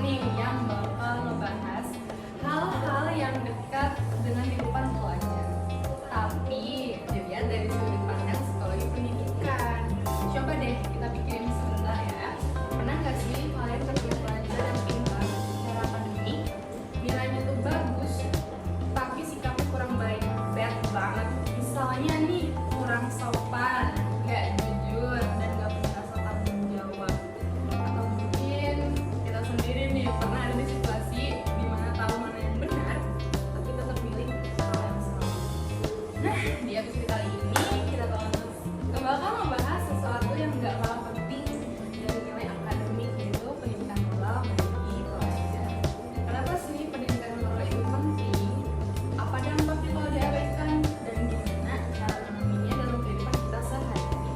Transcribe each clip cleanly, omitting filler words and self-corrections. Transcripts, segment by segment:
nih yang bakal ngebahas hal-hal yang dekat dengan kehidupan pelajar. Tapi dilihat dari sudut pandang psikologi pendidikan. Coba deh kita pikirin sebentar ya. Pernah nggak sih kalian ketemu pelajar yang pintar secara akademik, nilainya tuh bagus, tapi sikapnya kurang baik, bad banget. Misalnya nih kurang sopan, nggak jujur, dan nggak punya rasa tanggung jawab. Atau mungkin kita sendiri nih pernah ada di situasi di mana tahu mana yang benar, tapi tetap milih hal yang salah. Nah, di episode kali ini kita bakal membahas sesuatu yang nggak kalah penting dari nilai akademik, yaitu pendidikan moral bagi pelajar. Kenapa sih pendidikan moral itu penting? Apa dampaknya kalau diabaikan? Dan gimana cara menangani dalam kehidupan kita sehari-hari?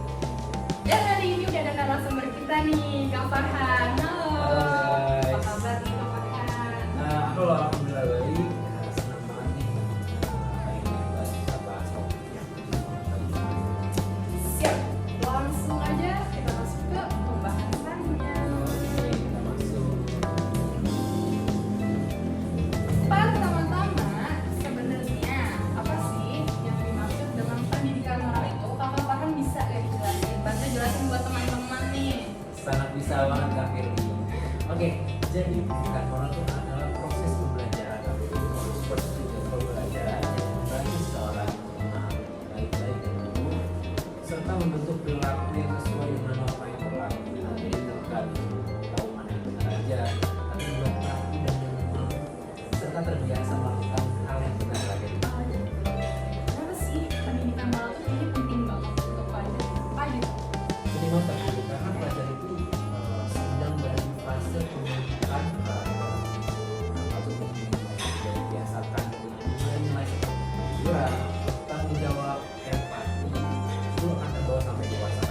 Dan hari ini udah ada narasumber kita nih, Kak Farhan. Halo. Halo, guys. Apa kabar nih Kak Farhan? Aku alhamdulillah baik. Senang banget nih hari ini kita bisa bahas topik yang Siap, langsung aja kita masuk ke pembahasannya. kita masuk. Pertama-tama, sebenarnya apa sih yang dimaksud dengan pendidikan moral itu? Kakak Farhan bisa gak dijelasin? Bantu jelasin buat teman-teman nih. Sangat bisa banget Kak Firly. Oke, jadi pendidikan moral itu adalah proses pembelajaran, proses pembelajaran yang membantu seseorang memahami baik-baik dan buruk, serta membentuk perilaku yang sesuai dengan apa yang berlaku. Jadi bukan tahu mana yang benar aja, tapi juga tahu dan memahami serta terbiasa melakukan hal yang benar lagi. Kenapa sih pendidikan moral itu kayaknya penting banget untuk pelajar? Apa gitu? Jadi mata karena pelajar itu sedang berada di fase pembentukan atau biasakan nilai-nilai seperti juga tanggung jawab, empati itu akan terbawa sampai dewasa.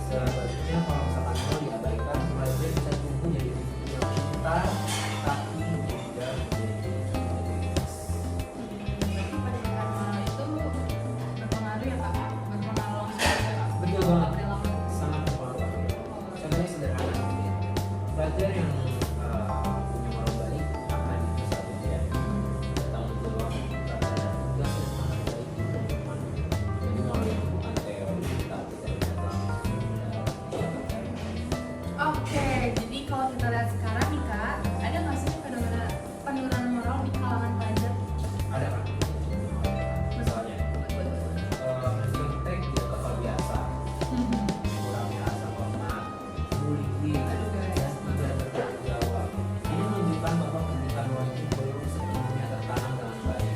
Sebaliknya kalau misalkan mau diabaikan, pelajar bisa tumbuh jadi individu yang pintar tapi juga menjadi integritas. Berarti pendidikan moral itu berpengaruh ya Kak? Berpengaruh langsung ya Kak? Betul banget. Perilaku. Sangat berpengaruh. Contohnya sederhana gitu ya. Pelajar yang punya moral baik akan bisa ujian bertanggung jawab terhadap tugas dan menghargai kehidupan. Jadi moral itu bukan teori tapi ternyata sudah. Oke, jadi kalau kita lihat sekarang nih Kak, ada nggak sih fenomena penurunan moral di kalangan pelajar? Ada kan? Misalnya mencontek di level biasa, kurangnya rasa hormat, bullying, dan tidak bertanggung jawab. Ini menunjukkan bahwa pendidikan moral itu belum sepenuhnya tertanam dengan baik.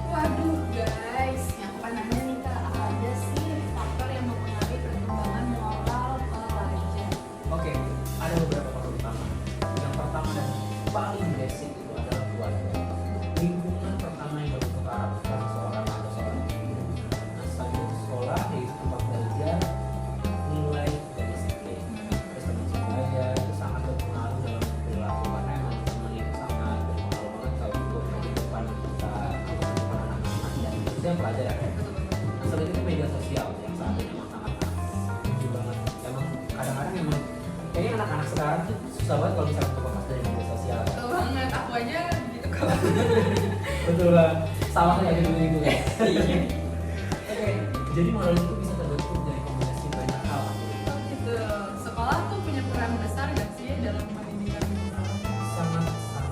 Waduh guys, yang apa nanya nih Kak, apa aja sih faktor yang mempengaruhi perkembangan moral pelajar? Oke, ada beberapa faktor utama. Yang pertama dan paling basic itu adalah keluarga. Lingkungan pertama yang membentuk karakter seseorang atau seorang individu. Nah, selain itu sekolah yaitu tempat belajar, nilai dan disiplin. Terus teman sebaya itu sangat berpengaruh dalam perilaku karena emang teman itu sangat berpengaruh banget kalau untuk kehidupan kita atau kehidupan anak-anak dan itu yang pelajar ya. Nah, selain itu media sosial yang saat ini emang sangat setuju banget. Emang kadang-kadang emang kayaknya anak-anak sekarang tuh susah banget kalau misalnya terlepas dari media sosial. Betul banget, aku aja gitu Kak. Betul banget. Sama kayak gitu ya. Oke, jadi moral itu bisa terbentuk dari kombinasi banyak hal. Oh gitu, sekolah tuh punya peran besar gak sih dalam pendidikan moral? Sangat besar.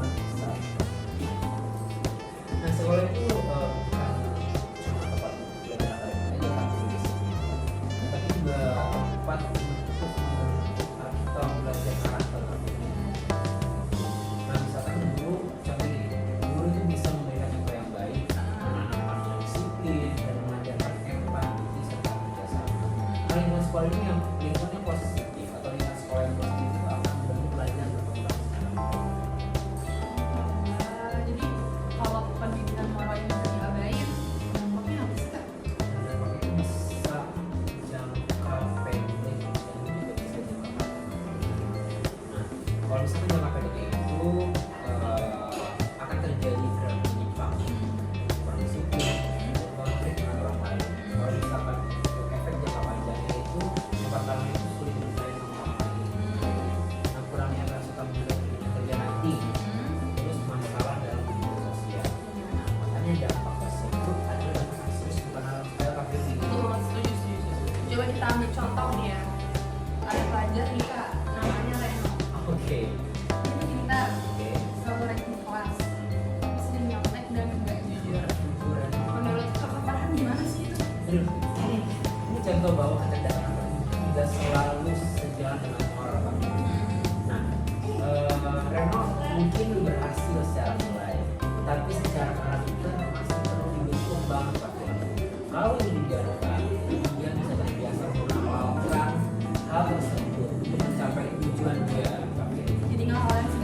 Nah, sekolah itu bukan cuma tempat belajar akademik aja kan, tapi juga tempat untuk membentuk atau belajar karakter. Nah, misalkan guru, contoh gini, guru itu bisa memberikan contoh yang baik, menanamkan disiplin dan mengajarkan empati serta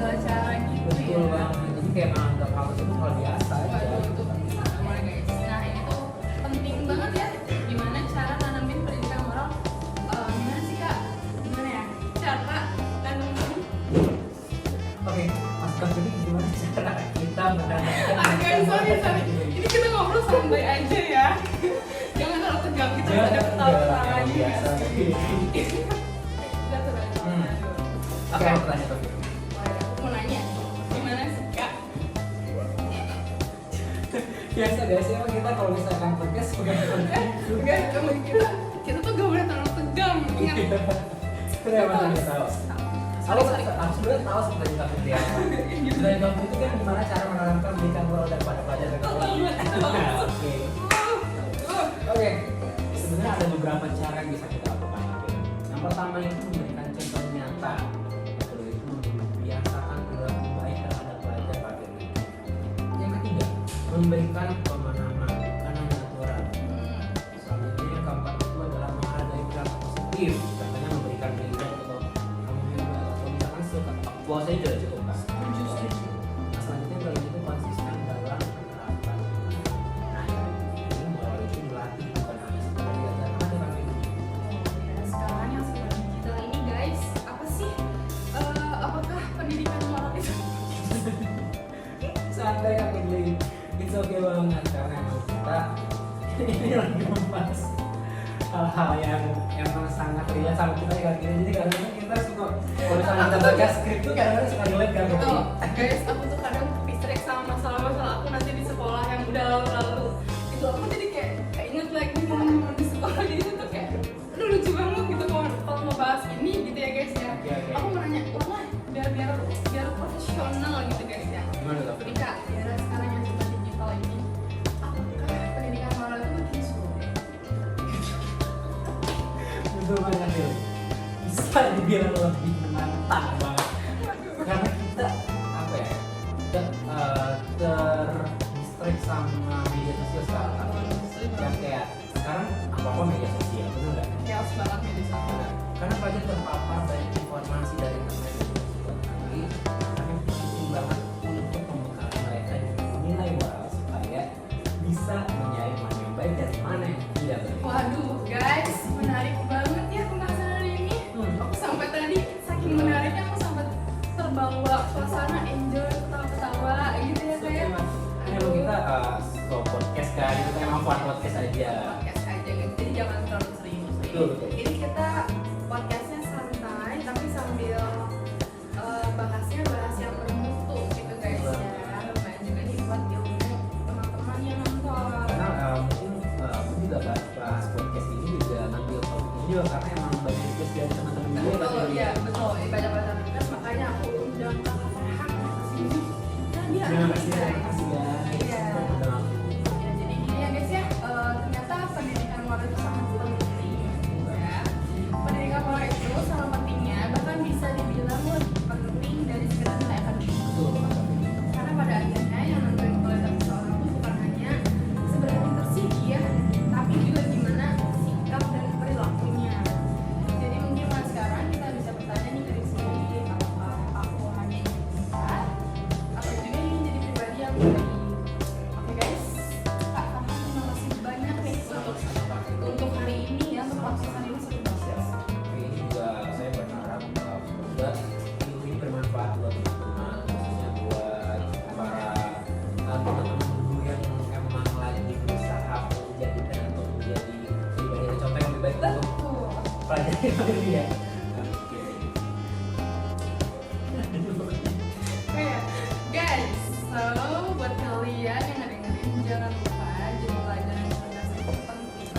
segala cara gitu ya. Betul banget. Jadi kayak menganggap hal itu hal biasa aja. Waduh, itu boleh guys. Nah ini tuh penting banget ya. Gimana cara nanamin pendidikan moral? Gimana sih kak? Gimana ya? Cara nanamin. Oke, Mas Kak, jadi gimana cara kita menanamkan Guys, sorry. Ini kita ngobrol santai aja ya. Jangan terlalu tegang, kita harus ada ketawa-ketawa lagi ya. biasa. Kita tuh ada ketawa-ketawa dulu. Oke, aku tanya Tapi. Aku mau nanya, gimana sih kak? Biasa gak sih emang kita kalau misalkan podcast pegang Enggak, emang kita tuh gak boleh terlalu tegang. Ingat. Kenapa tanya tahu? Aku sebenarnya tahu sebenarnya tapi dia. Dari kamu itu kan gimana cara menanamkan pendidikan moral daripada pelajar dan Oke. Oke. Sebenarnya ada beberapa cara yang bisa kita lakukan. Yang pertama itu memberikan contoh nyata. Kedua itu membiasakan perilaku baik terhadap pelajar pada diri. Yang ketiga, memberikan pemahaman karena aturan. Selanjutnya yang keempat itu adalah menghargai perilaku positif. Contohnya memberikan pendidikan atau misalkan suka puasa itu sudah cukup kan? Nah, selanjutnya kalau itu konsisten dalam penerapan. Nah, ini moral itu dilatih bukan hanya sekedar diajarkan tapi Sekarang yang serba digital ini guys, apa sih? Apakah pendidikan moral itu? santai kan ini. It's okay banget karena emang kita ini lagi membahas hal-hal yang emang sangat relate sama kita ya gini. Jadi kadang-kadang kita suka kalau misalnya kita baca skrip tuh kadang-kadang suka relate kan. Betul, guys, aku tuh kadang kepistrek sama masalah-masalah aku nanti di sekolah yang udah lalu-lalu. Itu aku jadi kayak inget lagi momen-momen di sekolah jadi itu tuh kayak aduh lucu banget gitu kalau mau bahas ini gitu ya guys ya. Oke. Aku mau nanya, wah biar profesional gitu guys ya. Gimana tuh? Jadi kak, di era sekarang yang serba digital ini, apakah pendidikan moral itu makin sulit? Betul banget ya. Bisa dibilang lebih menantang banget. Karena kita apa ya? Terdistract sama media sosial sekarang. Yang kayak sekarang apa-apa media sosial, betul nggak? Chaos banget nih di sana. Nah, karena pelajar terpapar banyak informasi dari internet dan juga tadi, kami penting banget untuk membekali mereka dengan nilai moral supaya bisa menyaring mana yang baik dan mana yang tidak baik. Waduh, guys, menarik banget ya pembahasan hari ini. Aku sampai tadi saking menariknya aku sampai terbawa suasana enjoy ketawa-ketawa gitu ya kayak. Ini emang kita slow podcast kan, kita emang fun podcast aja. Podcast aja guys, jadi jangan terlalu serius. Betul. Ini kita podcastnya santai tapi sambil bahasnya bahas yang bermutu gitu guys ya. Lumayan juga nih buat ilmu teman-teman yang nonton. Karena mungkin aku juga bahas podcast ini juga ngambil topik ini juga karena emang banyak request dari teman-teman gue. Betul, iya betul. Banyak-banyak request makanya aku undang kakak Farhan ke sini. Dan dia Terima akan kasih, share. terima kasih guys. Iya. Udah Ya, jadi gini ya guys ya, ternyata pendidikan moral itu sangat penting ya. Pendidikan moral itu sangat pentingnya, bahkan bisa dibilang lebih penting dari sekedar nilai akademik. betul. Karena pada akhirnya yang nentuin kualitas seseorang itu bukan hanya seberapa pintar sih dia, tapi juga gimana sikap dan perilakunya. Jadi mungkin mulai sekarang kita bisa bertanya nih ke diri sendiri, apakah aku hanya ingin pintar atau juga ingin jadi pribadi yang baik. Oke guys, Kak Farhan terima kasih banyak nih untuk hari ini ya, untuk podcast ini seru banget. Ini juga saya berharap semoga ini bermanfaat buat teman-teman, khususnya buat para teman-teman guru yang emang lagi berusaha menjadikan atau menjadi pribadi atau contoh yang lebih baik untuk Betul. pelajar yang dia. Oke, guys, so buat kalian yang ngedengerin jangan lupa jadi pelajaran yang cerdas itu penting.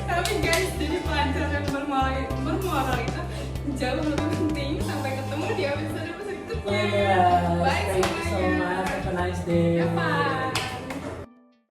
Tapi guys, jadi pelajaran yang bermoral itu jauh lebih penting. Sampai ketemu di episode berikutnya. Yeah, Bye thank you so semuanya. much. Have a nice day. Bye.